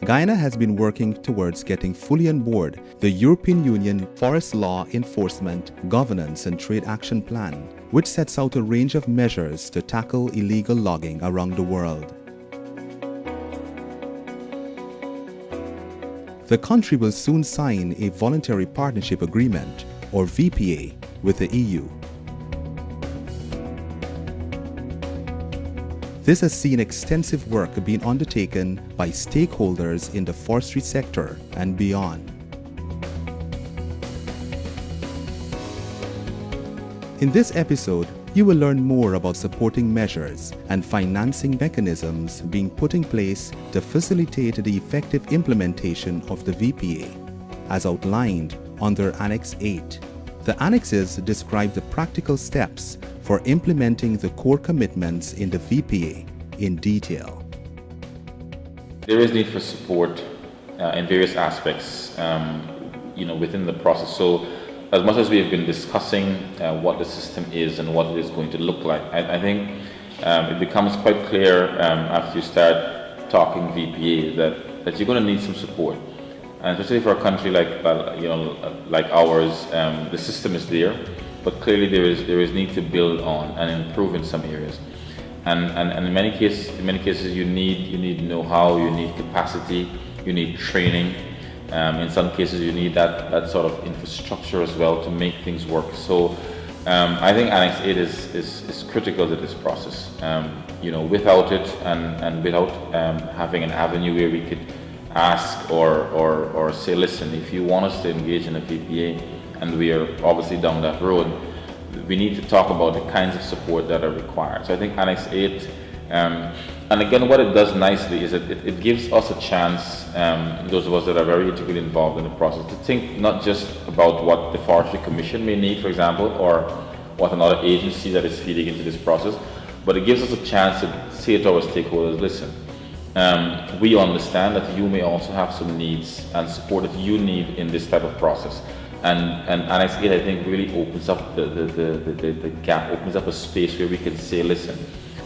Guyana has been working towards getting fully on board the European Union Forest Law Enforcement, Governance and Trade Action Plan, which sets out a range of measures to tackle illegal logging around the world. The country will soon sign a Voluntary Partnership Agreement, or VPA, with the EU. This has seen extensive work being undertaken by stakeholders in the forestry sector and beyond. In this episode, you will learn more about supporting measures and financing mechanisms being put in place to facilitate the effective implementation of the VPA, as outlined under Annex 8. The annexes describe the practical steps for implementing the core commitments in the VPA in detail. There is need for support in various aspects, within the process. So, as much as we have been discussing what the system is and what it is going to look like, I think it becomes quite clear after you start talking VPA that you're going to need some support, and especially for a country like ours, the system is there. But clearly there is need to build on and improve in some areas, and in many cases you need know-how, you need capacity, you need training. In some cases you need that sort of infrastructure as well to make things work. So I think Annex 8 is critical to this process. Without it and without having an avenue where we could ask or say, listen, if you want us to engage in a VPA, and we are obviously down that road, we need to talk about the kinds of support that are required. So I think Annex 8, and again, what it does nicely is that it gives us a chance, those of us that are very integrally involved in the process, to think not just about what the Forestry Commission may need, for example, or what another agency that is feeding into this process, but it gives us a chance to say to our stakeholders, listen, we understand that you may also have some needs and support that you need in this type of process. And Annex 8, I think, really opens up the gap, opens up a space where we can say, listen,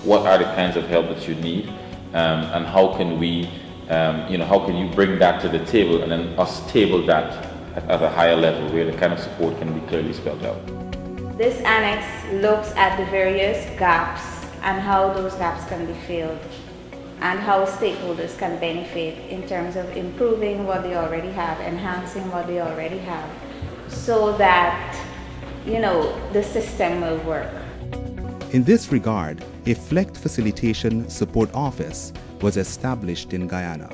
what are the kinds of help that you need, and how can we, how can you bring that to the table, and then us table that at a higher level where the kind of support can be clearly spelled out. This annex looks at the various gaps and how those gaps can be filled, and how stakeholders can benefit in terms of improving what they already have, enhancing what they already have, so that, the system will work. In this regard, a FLEGT Facilitation Support Office was established in Guyana.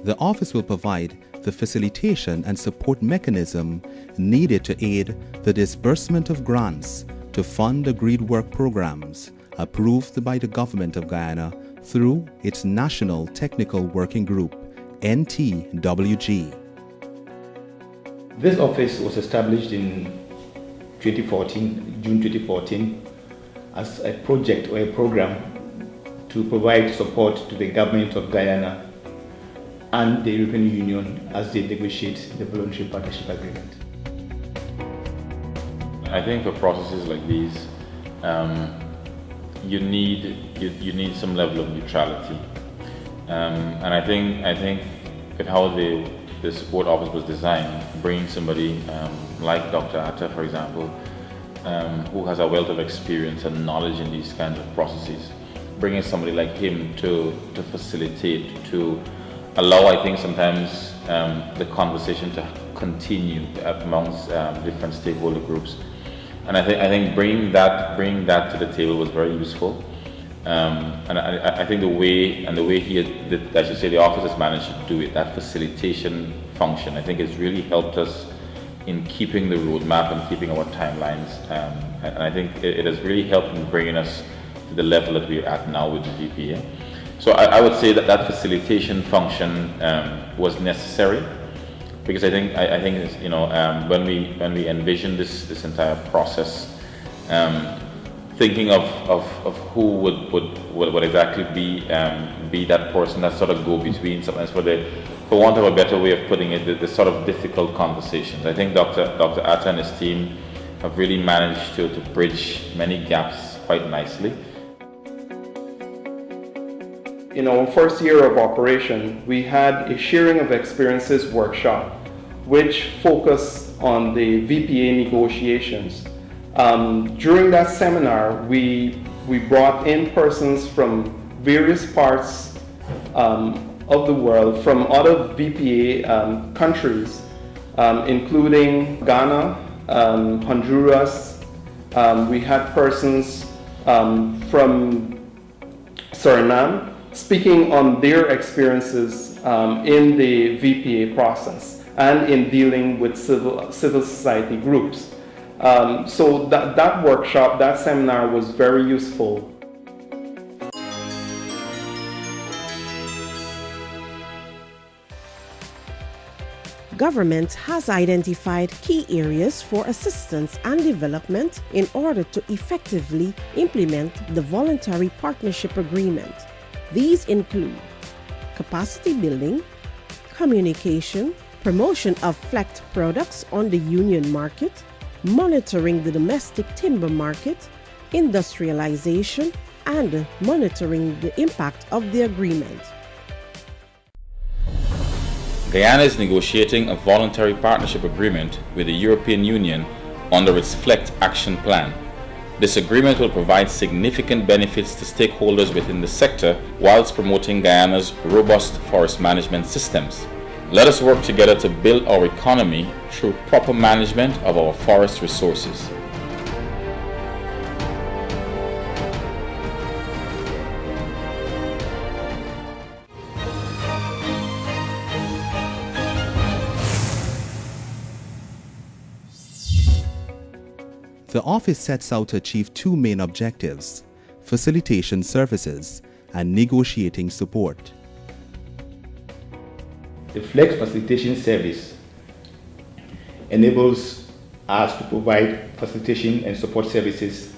The office will provide the facilitation and support mechanism needed to aid the disbursement of grants to fund agreed work programs approved by the Government of Guyana through its National Technical Working Group, NTWG. This office was established in June 2014, as a project or a program to provide support to the Government of Guyana and the European Union as they negotiate the Voluntary Partnership Agreement. I think for processes like these, you need some level of neutrality, and I think with how the support office was designed, bringing somebody like Dr. Atta, for example, who has a wealth of experience and knowledge in these kinds of processes, bringing somebody like him to facilitate, to allow, I think, sometimes the conversation to continue amongst different stakeholder groups. And I think bringing that to the table was very useful. And I think the way the office has managed to do it, that facilitation function, I think has really helped us in keeping the roadmap and keeping our timelines. And I think it has really helped in bringing us to the level that we're at now with the VPA. So I would say that facilitation function was necessary, because I think when we envision this entire process, thinking of who would exactly be that person that sort of go between, sometimes for want of a better way of putting it, the sort of difficult conversations. I think Dr. Atta and his team have really managed to bridge many gaps quite nicely. in our first year of operation, we had a sharing of experiences workshop, which focused on the VPA negotiations. During that seminar, we brought in persons from various parts of the world, from other VPA countries, including Ghana, Honduras. We had persons from Suriname speaking on their experiences in the VPA process and in dealing with civil society groups. So that workshop, that seminar was very useful. Government has identified key areas for assistance and development in order to effectively implement the Voluntary Partnership Agreement. These include capacity building, communication, promotion of FLEGT products on the union market, monitoring the domestic timber market, industrialization, and monitoring the impact of the agreement. Guyana is negotiating a voluntary partnership agreement with the European Union under its FLEGT action plan. This agreement will provide significant benefits to stakeholders within the sector whilst promoting Guyana's robust forest management systems. Let us work together to build our economy through proper management of our forest resources. The office sets out to achieve two main objectives: facilitation services and negotiating support. The FLEGT facilitation service enables us to provide facilitation and support services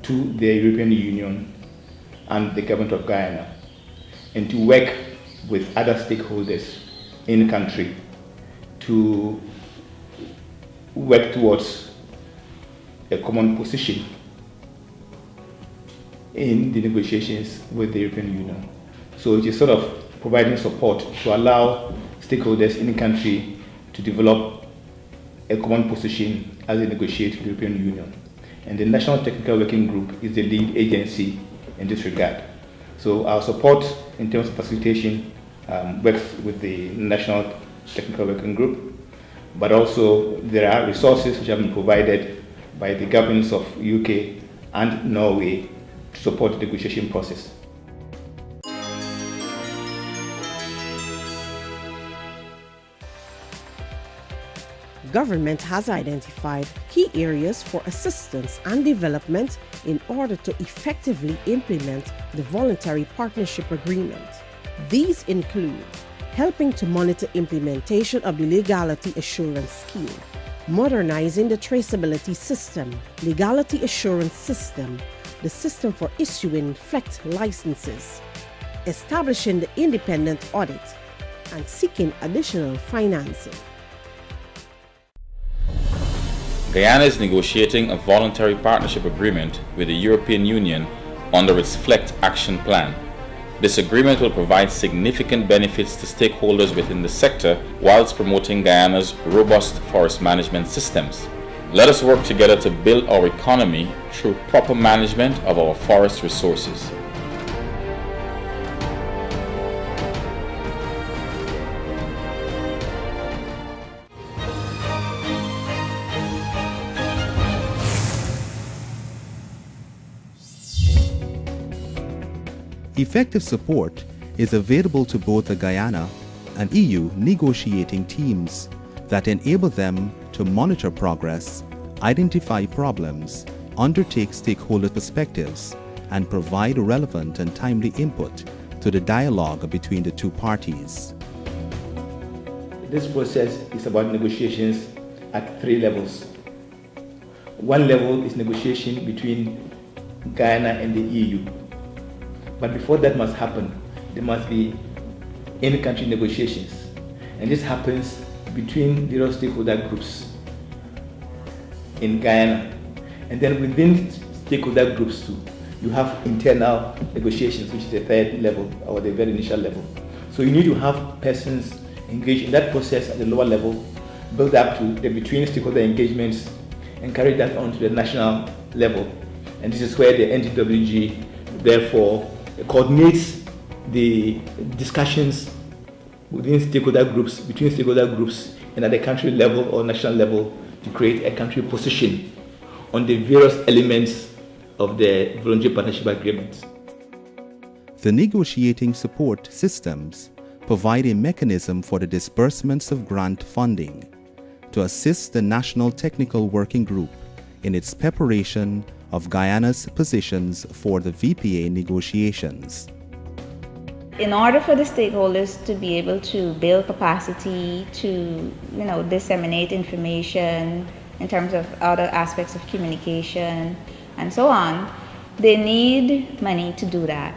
to the European Union and the government of Guyana, and to work with other stakeholders in the country to work towards a common position in the negotiations with the European Union. So it is sort of providing support to allow stakeholders in the country to develop a common position as they negotiate with the European Union. And the National Technical Working Group is the lead agency in this regard. So our support in terms of facilitation works with the National Technical Working Group, but also there are resources which have been provided by the governments of UK and Norway to support the negotiation process. Government has identified key areas for assistance and development in order to effectively implement the Voluntary Partnership Agreement. These include helping to monitor implementation of the Legality Assurance Scheme, modernizing the traceability system, legality assurance system, the system for issuing FLEGT licenses, establishing the independent audit, and seeking additional financing. Guyana is negotiating a voluntary partnership agreement with the European Union under its FLEGT action plan. This agreement will provide significant benefits to stakeholders within the sector whilst promoting Guyana's robust forest management systems. Let us work together to build our economy through proper management of our forest resources. Effective support is available to both the Guyana and EU negotiating teams that enable them to monitor progress, identify problems, undertake stakeholder perspectives, and provide relevant and timely input to the dialogue between the two parties. This process is about negotiations at three levels. One level is negotiation between Guyana and the EU. But before that must happen, there must be in-country negotiations. And this happens between the stakeholder groups in Guyana. And then within stakeholder groups too, you have internal negotiations, which is the third level or the very initial level. So you need to have persons engaged in that process at the lower level, build up to the between stakeholder engagements, and carry that on to the national level. And this is where the NTWG therefore coordinates the discussions within stakeholder groups, between stakeholder groups, and at the country level or national level to create a country position on the various elements of the voluntary partnership agreement. The negotiating support systems provide a mechanism for the disbursements of grant funding to assist the National Technical Working Group in its preparation of Guyana's positions for the VPA negotiations. In order for the stakeholders to be able to build capacity, to disseminate information in terms of other aspects of communication and so on, they need money to do that.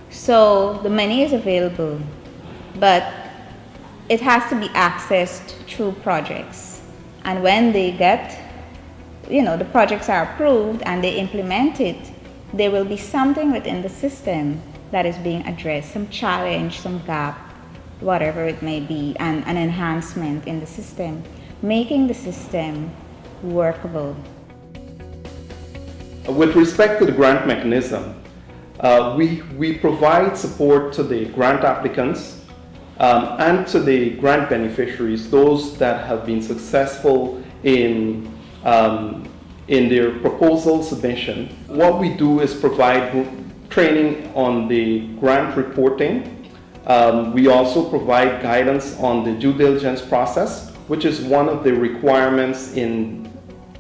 So the money is available, but it has to be accessed through projects. And when they get, the projects are approved and they implement it, there will be something within the system that is being addressed, some challenge, some gap, whatever it may be, and an enhancement in the system, making the system workable. With respect to the grant mechanism, we provide support to the grant applicants and to the grant beneficiaries, those that have been successful in their proposal submission. What we do is provide training on the grant reporting. We also provide guidance on the due diligence process, which is one of the requirements in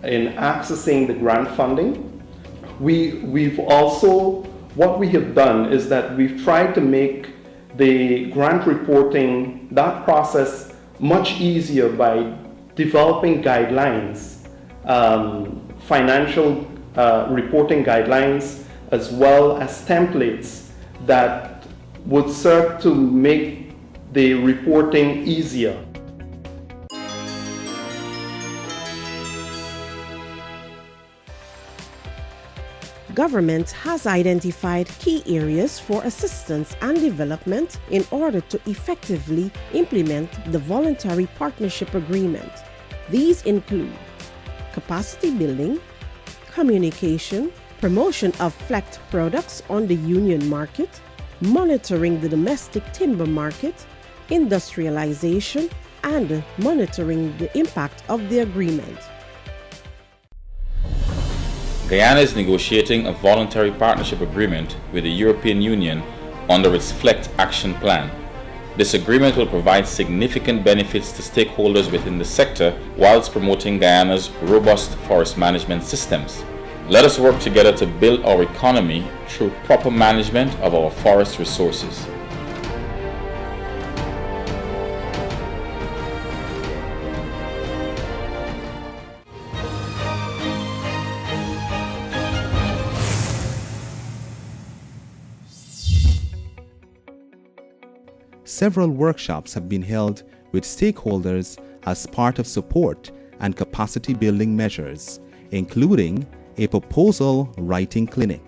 accessing the grant funding. What we have done is that we've tried to make the grant reporting, that process, much easier by developing guidelines, financial reporting guidelines, as well as templates that would serve to make the reporting easier. Government has identified key areas for assistance and development in order to effectively implement the voluntary partnership agreement. These include capacity building, communication, promotion of FLEGT products on the union market, monitoring the domestic timber market, industrialization, and monitoring the impact of the agreement. Guyana is negotiating a voluntary partnership agreement with the European Union under its FLEGT action plan. This agreement will provide significant benefits to stakeholders within the sector whilst promoting Guyana's robust forest management systems. Let us work together to build our economy through proper management of our forest resources. Several workshops have been held with stakeholders as part of support and capacity building measures, including a proposal writing clinic.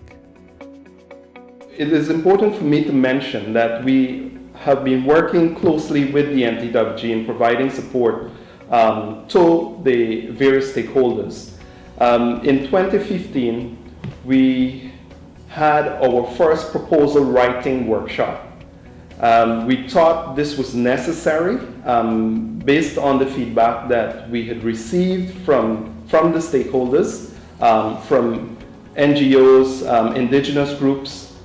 It is important for me to mention that we have been working closely with the NTWG in providing support to the various stakeholders. In 2015, we had our first proposal writing workshop. We thought this was necessary based on the feedback that we had received from the stakeholders, from NGOs, indigenous groups.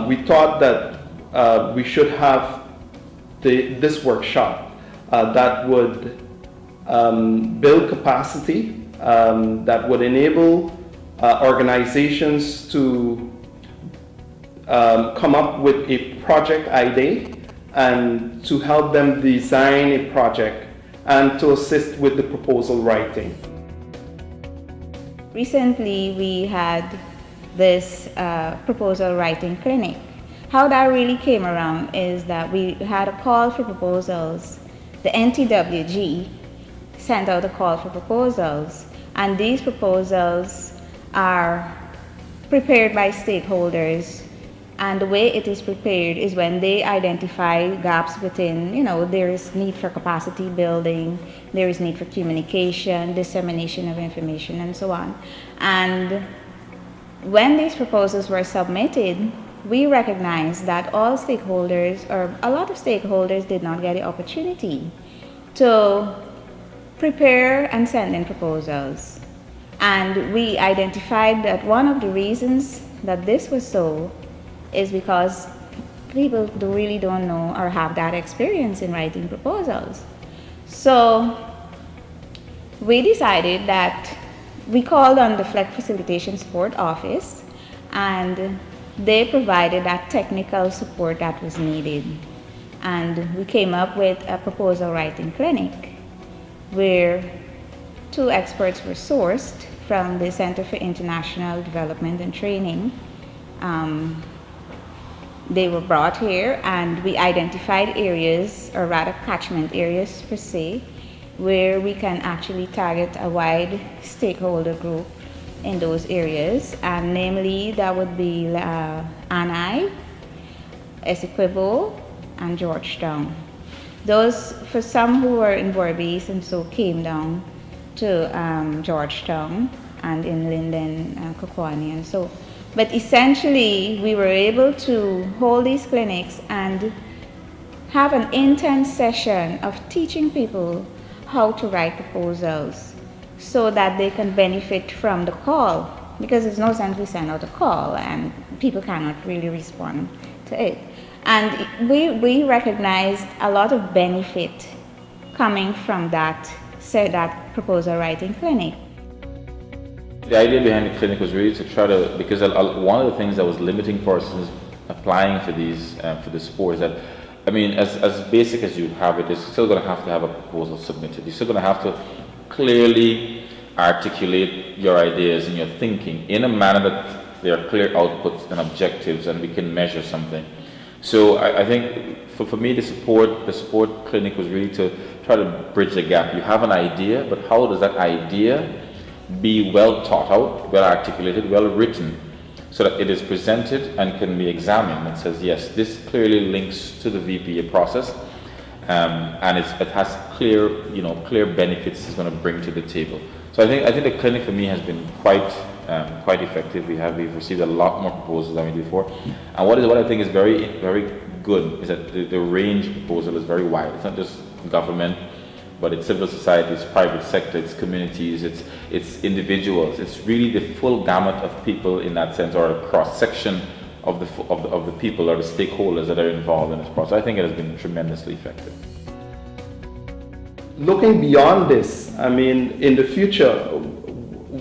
We thought that we should have this workshop that would build capacity, that would enable organizations to come up with a project idea and to help them design a project and to assist with the proposal writing. Recently, we had this proposal writing clinic. How that really came around is that we had a call for proposals. The NTWG sent out a call for proposals, and these proposals are prepared by stakeholders. And the way it is prepared is when they identify gaps within, there is need for capacity building, there is need for communication, dissemination of information, and so on. And when these proposals were submitted, we recognized that all stakeholders, or a lot of stakeholders, did not get the opportunity to prepare and send in proposals. And we identified that one of the reasons that this was so is because people really don't know or have that experience in writing proposals. So we decided that we called on the FLEGT Facilitation Support Office, and they provided that technical support that was needed. And we came up with a proposal writing clinic where 2 experts were sourced from the Center for International Development and Training. They were brought here, and we identified areas, or rather catchment areas per se, where we can actually target a wide stakeholder group in those areas, and namely that would be Anai, Essequibo, and Georgetown. Those, for some who were in Borbies and so came down to Georgetown and in Linden, Kokwani, and so. But essentially, we were able to hold these clinics and have an intense session of teaching people how to write proposals so that they can benefit from the call, because there's no sense we send out a call and people cannot really respond to it. And we recognized a lot of benefit coming from that proposal writing clinic. The idea behind the clinic was really to try to, because one of the things that was limiting persons applying for these for the sport is that, I mean, as basic as you have it, you're still going to have a proposal submitted. You're still going to have to clearly articulate your ideas and your thinking in a manner that there are clear outputs and objectives, and we can measure something. So I think for me, the support clinic was really to try to bridge the gap. You have an idea, but how does that idea be well thought out, well articulated, well written, so that it is presented and can be examined and says, yes, this clearly links to the VPA process, and it has clear benefits it's going to bring to the table. So I think the clinic for me has been quite effective. We've received a lot more proposals than we did before, and what I think is very, very good is that the range of proposal is very wide. It's not just government, but it's civil society, it's private sector, it's communities, it's individuals. It's really the full gamut of people in that sense, or a cross section of the people or the stakeholders that are involved in this process. I think it has been tremendously effective. Looking beyond this, I mean, in the future,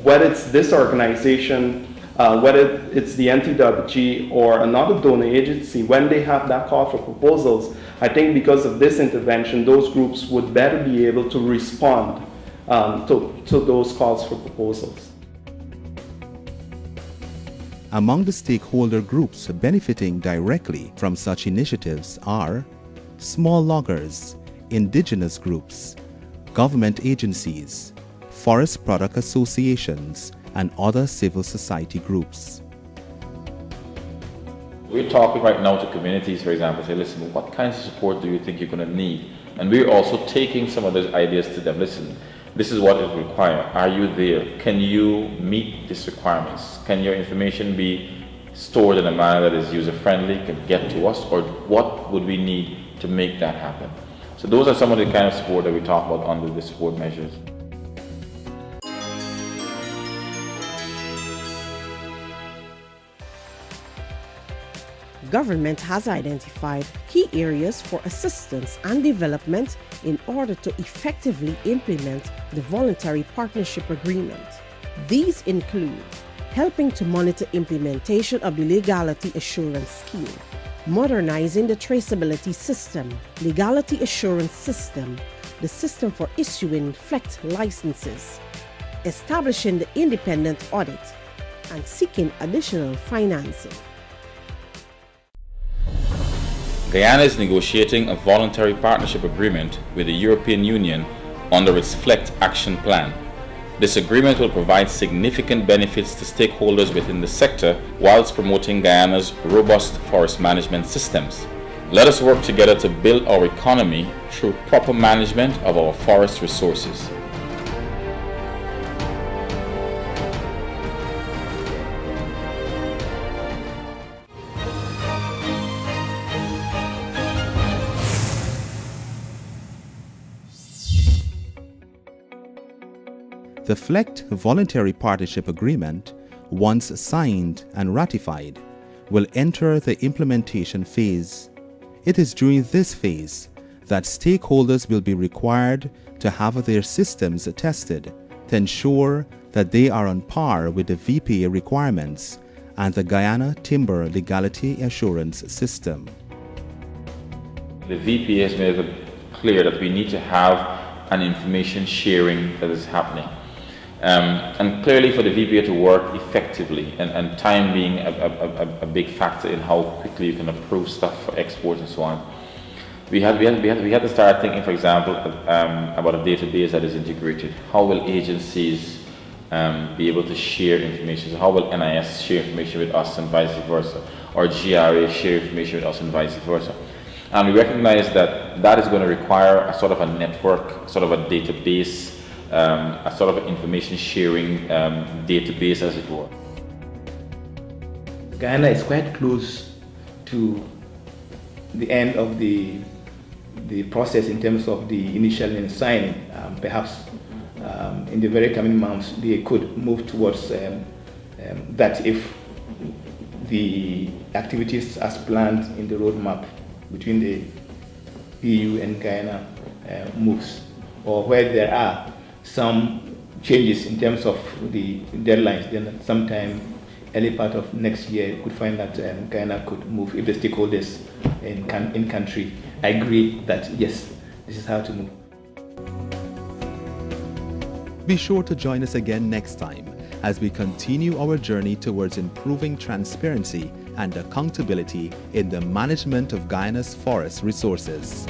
whether it's this organization, whether it's the NTWG or another donor agency, when they have that call for proposals, I think because of this intervention, those groups would better be able to respond to those calls for proposals. Among the stakeholder groups benefiting directly from such initiatives are small loggers, indigenous groups, government agencies, forest product associations, and other civil society groups. We're talking right now to communities, for example, say, listen, what kinds of support do you think you're going to need? And we're also taking some of those ideas to them. Listen, this is what it will require. Are you there? Can you meet these requirements? Can your information be stored in a manner that is user-friendly, can get to us? Or what would we need to make that happen? So those are some of the kind of support that we talk about under the support measures. Government has identified key areas for assistance and development in order to effectively implement the Voluntary Partnership Agreement. These include helping to monitor implementation of the Legality Assurance Scheme, modernizing the traceability system, legality assurance system, the system for issuing FLEGT licenses, establishing the independent audit, and seeking additional financing. Guyana is negotiating a voluntary partnership agreement with the European Union under its FLEGT action plan. This agreement will provide significant benefits to stakeholders within the sector whilst promoting Guyana's robust forest management systems. Let us work together to build our economy through proper management of our forest resources. The FLEGT Voluntary Partnership Agreement, once signed and ratified, will enter the implementation phase. It is during this phase that stakeholders will be required to have their systems tested to ensure that they are on par with the VPA requirements and the Guyana Timber Legality Assurance System. The VPA has made it clear that we need to have an information sharing that is happening. And clearly for the VPA to work effectively, and time being a big factor in how quickly you can approve stuff for export and so on, we had to start thinking, for example, about a database that is integrated. How will agencies be able to share information? So how will NIS share information with us and vice versa? Or GRA share information with us and vice versa? And we recognize that that is going to require a sort of a network, sort of a database, a sort of information sharing database, as it were. Guyana is quite close to the end of the process in terms of the initial signing. Perhaps in the very coming months they could move towards that if the activities as planned in the roadmap between the EU and Guyana moves, or where there are some changes in terms of the deadlines, then sometime early part of next year you could find that Guyana could move if the stakeholders in country agree that yes, this is how to move. Be sure to join us again next time as we continue our journey towards improving transparency and accountability in the management of Guyana's forest resources.